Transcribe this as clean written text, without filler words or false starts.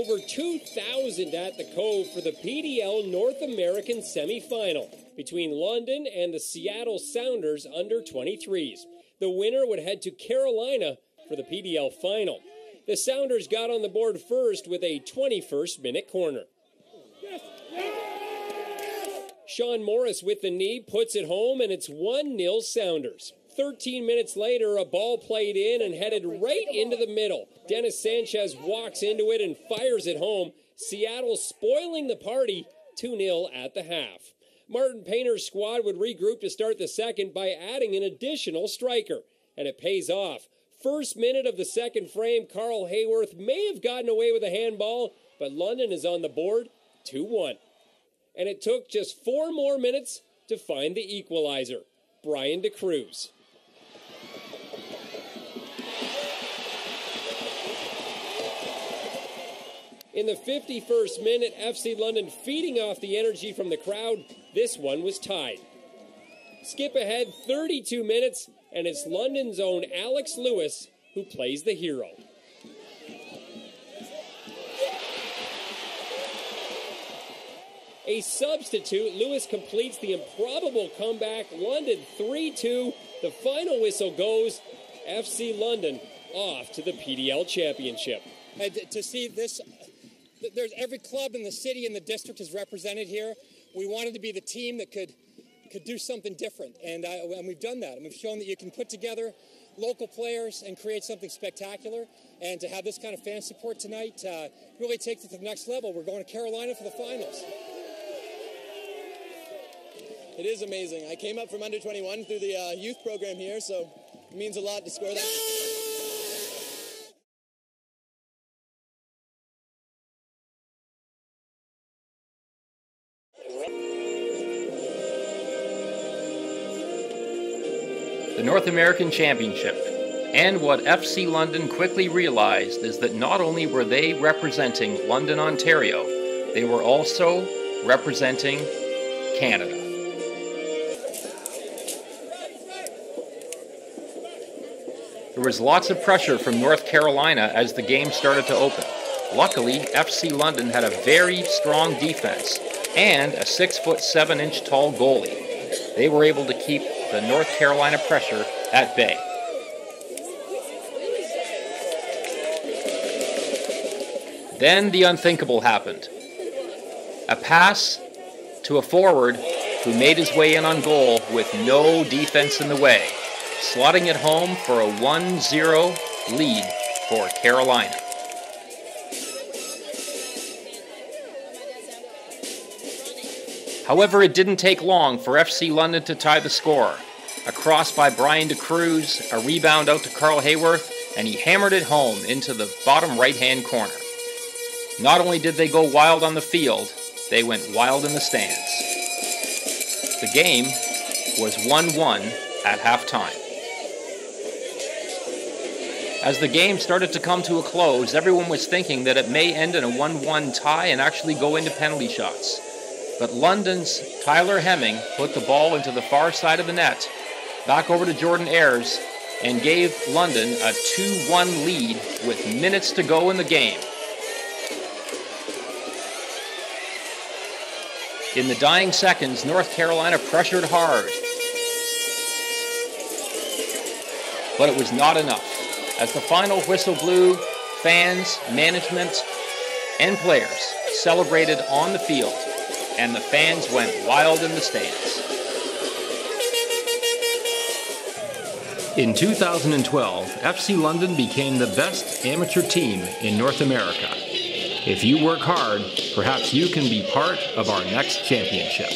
over 2,000 at the Cove for the PDL North American semifinal between London and the Seattle Sounders under-23s. The winner would head to Carolina for the PDL final. The Sounders got on the board first with a 21st-minute corner. Sean Morris with the knee puts it home, and it's 1-0 Sounders. 13 minutes later, a ball played in and headed right into the middle. Dennis Sanchez walks into it and fires it home. Seattle spoiling the party, 2-0 at the half. Martin Painter's squad would regroup to start the second by adding an additional striker, and it pays off. First minute of the second frame, Carl Hayworth may have gotten away with a handball, but London is on the board, 2-1. And it took just 4 more minutes to find the equalizer, Brian DeCruz. In the 51st minute, FC London feeding off the energy from the crowd, this one was tied. Skip ahead 32 minutes, and it's London's own Alex Lewis who plays the hero. A substitute, Lewis completes the improbable comeback. London 3-2. The final whistle goes. FC London off to the PDL Championship. And to see this, there's every club in the city and the district is represented here. We wanted to be the team that could do something different, and we've done that. And we've shown that you can put together local players and create something spectacular. And to have this kind of fan support tonight really takes it to the next level. We're going to Carolina for the finals. It is amazing. I came up from under 21 through the youth program here, so it means a lot to score that. The North American Championship. And what FC London quickly realized is that not only were they representing London, Ontario, they were also representing Canada. There was lots of pressure from North Carolina as the game started to open. Luckily, FC London had a very strong defense and a 6'7" tall goalie. They were able to keep the North Carolina pressure at bay. Then the unthinkable happened. A pass to a forward who made his way in on goal with no defense in the way, slotting it home for a 1-0 lead for Carolina. However, it didn't take long for FC London to tie the score. A cross by Brian DeCruz, a rebound out to Carl Hayworth, and he hammered it home into the bottom right-hand corner. Not only did they go wild on the field, they went wild in the stands. The game was 1-1 at halftime. As the game started to come to a close, everyone was thinking that it may end in a 1-1 tie and actually go into penalty shots. But London's Tyler Hemming put the ball into the far side of the net, back over to Jordan Ayres, and gave London a 2-1 lead with minutes to go in the game. In the dying seconds, North Carolina pressured hard. But it was not enough. As the final whistle blew, fans, management, and players celebrated on the field, and the fans went wild in the stands. In 2012, FC London became the best amateur team in North America. If you work hard, perhaps you can be part of our next championship.